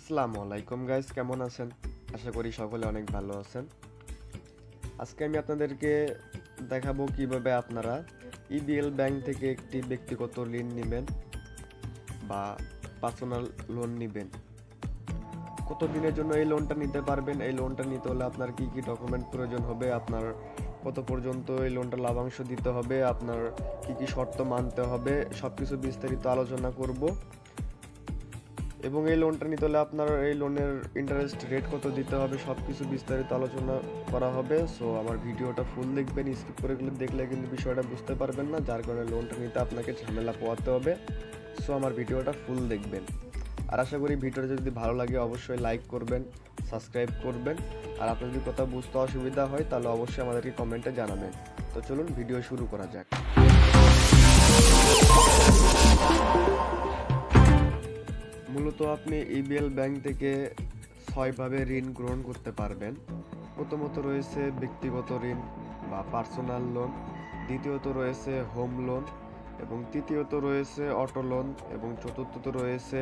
আসসালামু আলাইকুম গাইস, কেমন আছেন? আশা করি সকলে অনেক ভালো আছেন। আজকে আমি আপনাদেরকে দেখাবো কিভাবে আপনারা ইবিএল ব্যাংক থেকে একটি ব্যক্তিগত ঋণ নেবেন বা পার্সোনাল লোন নেবেন। কত দিনের জন্য এই লোনটা নিতে পারবেন, এই লোনটা নিতে হলে আপনার কি কি ডকুমেন্ট প্রয়োজন হবে, আপনার কত পর্যন্ত এই লোনটা লাভাংশ দিতে হবে, আপনার কি কি শর্ত মানতে হবে, সবকিছু বিস্তারিত আলোচনা করব। এবং এই লোনটা নিতে হলে আপনার এই লোনের ইন্টারেস্ট রেট কত দিতে হবে সবকিছু বিস্তারিত আলোচনা করা হবে। সো আমার ভিডিওটা ফুল দেখবেন, স্কিপ করে দেখলে কিন্তু বিষয়টা বুঝতে পারবেন না, যার কারণে লোনটা নিতে আপনাকে ঝামেলা পোহাতে হবে। সো আমার ভিডিওটা ফুল দেখবেন। আর আশা করি ভিডিওটা যদি ভালো লাগে অবশ্যই লাইক করবেন, সাবস্ক্রাইব করবেন। আর আপনার যদি কোথাও বুঝতে অসুবিধা হয় তাহলে অবশ্যই আমাদেরকে কমেন্টে জানাবেন। তো চলুন ভিডিও শুরু করা যাক। মূলত আপনি ইবিএল ব্যাংক থেকে 6 ভাবে ঋণ গ্রহণ করতে পারবেন। প্রথমত রয়েছে ব্যক্তিগত ঋণ বা পার্সোনাল লোন, দ্বিতীয়ত রয়েছে হোম লোন, এবং তৃতীয়ত রয়েছে অটো লোন, এবং চতুর্থত রয়েছে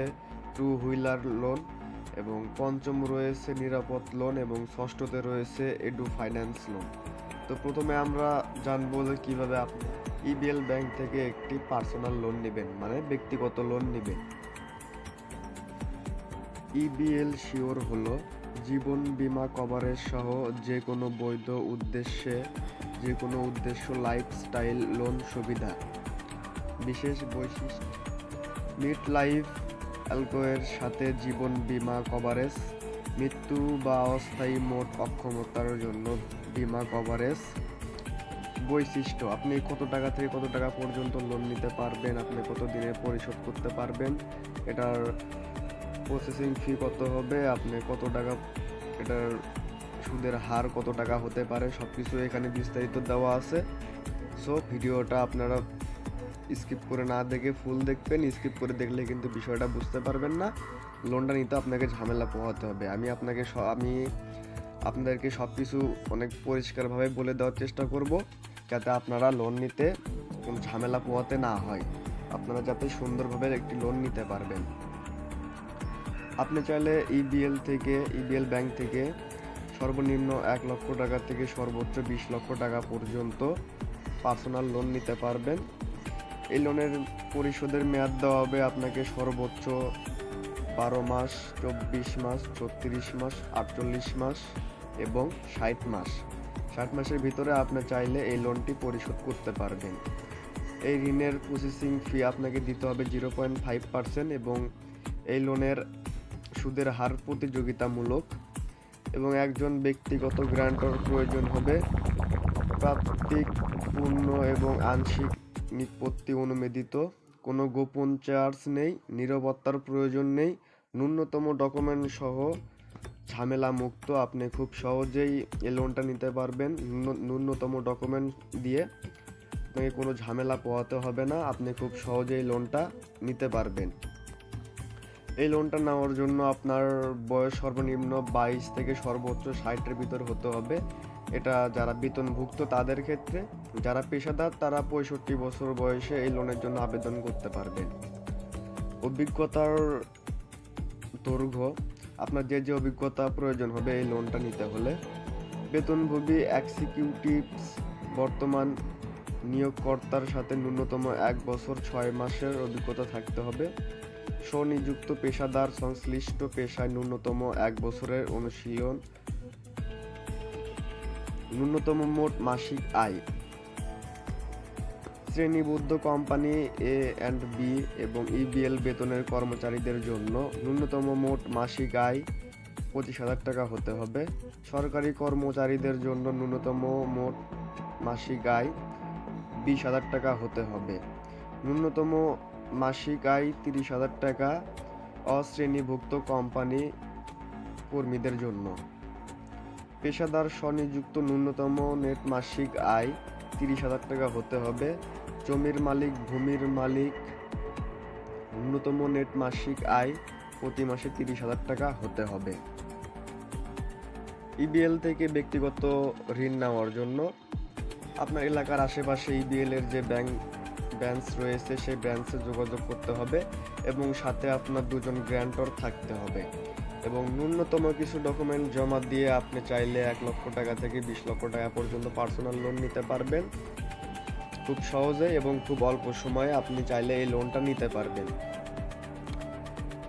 টু হুইলার লোন, এবং পঞ্চম রয়েছে নিরাপদ লোন, এবং ষষ্ঠতে রয়েছে এডু ফাইন্যান্স লোন। তো প্রথমে আমরা জানবো যে কীভাবে আপনি ইবিএল ব্যাংক থেকে একটি পার্সোনাল লোন নেবেন, মানে ব্যক্তিগত লোন নেবেন। ইবিএল শিওর হলো জীবন বীমা কভারেজ সহ যে কোনো বৈধ উদ্দেশ্য লাইফস্টাইল লোন সুবিধা। বিশেষ বৈশিষ্ট্য: মিড লাইফ অ্যালকোয়ের সাথে জীবন বীমা কভারেজ, মৃত্যু বা অস্থায়ী মোট অক্ষমতার জন্য বীমা কভারেজ। বৈশিষ্ট্য: আপনি কত টাকা থেকে কত টাকা পর্যন্ত লোন নিতে পারবেন, আপনি কত দিনে পরিশোধ করতে পারবেন, এটার প্রসেসিং ফি কত হবে, আপনি কত টাকা, এটার সুদের হার কত টাকা হতে পারে, সব কিছু এখানে বিস্তারিত দেওয়া আছে। সো ভিডিওটা আপনারা স্কিপ করে না দেখে ফুল দেখবেন। স্কিপ করে দেখলে কিন্তু বিষয়টা বুঝতে পারবেন না, লোনটা নিতে আপনাকে ঝামেলা পোহাতে হবে। আমি আপনাদেরকে সব কিছু অনেক পরিষ্কারভাবে বলে দেওয়ার চেষ্টা করব, যাতে আপনারা লোন নিতে কোনো ঝামেলা পোহাতে না হয়, আপনারা যাতে সুন্দরভাবে একটি লোন নিতে পারবেন। আপনি চাইলে ইবিএল ব্যাংক থেকে সর্বনিম্ন 1 লক্ষ টাকা থেকে সর্বোচ্চ 20 লক্ষ টাকা পর্যন্ত পার্সোনাল লোন নিতে পারবেন। এই লোনের পরিশোধের মেয়াদ দেওয়া হবে আপনাকে সর্বোচ্চ 12 মাস, 24 মাস, 36 মাস, 48 মাস এবং 60 মাস। 60 মাসের ভিতরে আপনি চাইলে এই লোনটি পরিশোধ করতে পারবেন। এই ঋণের প্রসেসিং ফি আপনাকে দিতে হবে 0.5%, এবং এই লোনের সুদের হার প্রতিযোগিতামূলক, এবং একজন ব্যক্তিগত গ্যারান্টর প্রয়োজন হবে। প্রাপ্তিক পূর্ণ এবং আংশিক নিষ্পত্তি অনুমোদিত, কোনো গোপন চার্জ নেই, নিরাপত্তার প্রয়োজন নেই, ন্যূনতম ডকুমেন্ট সহ ঝামেলা মুক্ত। আপনি খুব সহজেই এই লোনটা নিতে পারবেন। ন্যূনতম ডকুমেন্ট দিয়ে আপনাকে কোনো ঝামেলা পোহাতে হবে না, আপনি খুব সহজেই লোনটা নিতে পারবেন। এই লোনটা নেওয়ার জন্য আপনার বয়স সর্বনিম্ন 22 থেকে সর্বোচ্চ 60-এর ভিতর হতে হবে। এটা যারা বেতনভুক্ত তাদের ক্ষেত্রে, যারা পেশাদার তারা 65 বছর বয়সে এই লোনের জন্য আবেদন করতে পারবেন। অভিজ্ঞতার দৈর্ঘ্য: আপনার যে অভিজ্ঞতা প্রয়োজন হবে এই লোনটা নিতে হলে। বেতনভোগী এক্সিকিউটিভস বর্তমান নিয়োগকর্তার সাথে ন্যূনতম 1 বছর 6 মাসের অভিজ্ঞতা থাকতে হবে। স্বনিযুক্ত পেশাদার সংশ্লিষ্ট পেশায় ন্যূনতম 1 বছরের অনুশীলন। ন্যূনতম মোট মাসিক আয়: শ্রেণীবদ্ধ কোম্পানি এ অ্যান্ড বি এবং ইবিএল বেতনের কর্মচারীদের জন্য ন্যূনতম মোট মাসিক আয় 25,000 টাকা হতে হবে। সরকারি কর্মচারীদের জন্য ন্যূনতম মোট মাসিক আয় 20,000 টাকা হতে হবে। ন্যূনতম মাসিক আয় 30,000 টাকা অশ্রেণীভুক্ত কোম্পানি কর্মীদের জন্য। পেশাদার স্বনিযুক্ত ন্যূনতম নেট মাসিক আয় 30,000 টাকা হতে হবে। জমির মালিক, ভূমির মালিক ন্যূনতম নেট মাসিক আয় প্রতি মাসে 30,000 টাকা হতে হবে। ইবিএল থেকে ব্যক্তিগত ঋণ নেওয়ার জন্য আপনার এলাকার আশেপাশে ইবিএল এর যে ব্যাংক ব্রাঞ্চ রয়েছে সেই ব্রাঞ্চে যোগাযোগ করতে হবে এবং সাথে আপনার 2 জন গ্যারান্টর থাকতে হবে এবং ন্যূনতম কিছু ডকুমেন্ট জমা দিয়ে আপনি চাইলে 1 লক্ষ টাকা থেকে 20 লক্ষ টাকা পর্যন্ত পার্সোনাল লোন নিতে পারবেন খুব সহজে এবং খুব অল্প সময়ে আপনি চাইলে এই লোনটা নিতে পারবেন।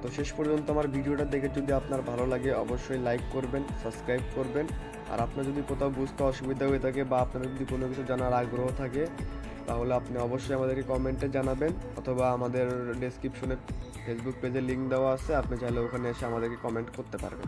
তো শেষ পর্যন্ত আমার ভিডিওটা দেখে যদি আপনার ভালো লাগে অবশ্যই লাইক করবেন, সাবস্ক্রাইব করবেন। আর আপনার যদি কোথাও বুঝতে অসুবিধা হয়ে থাকে বা আপনার যদি কোনো কিছু জানার আগ্রহ থাকে তাহলে আপনি অবশ্যই আমাদেরকে কমেন্টে জানাবেন অথবা আমাদের ডেসক্রিপশনে ফেসবুক পেজে লিংক দেওয়া আছে, আপনি চাইলে ওখানে এসে আমাদেরকে কমেন্ট করতে পারবেন।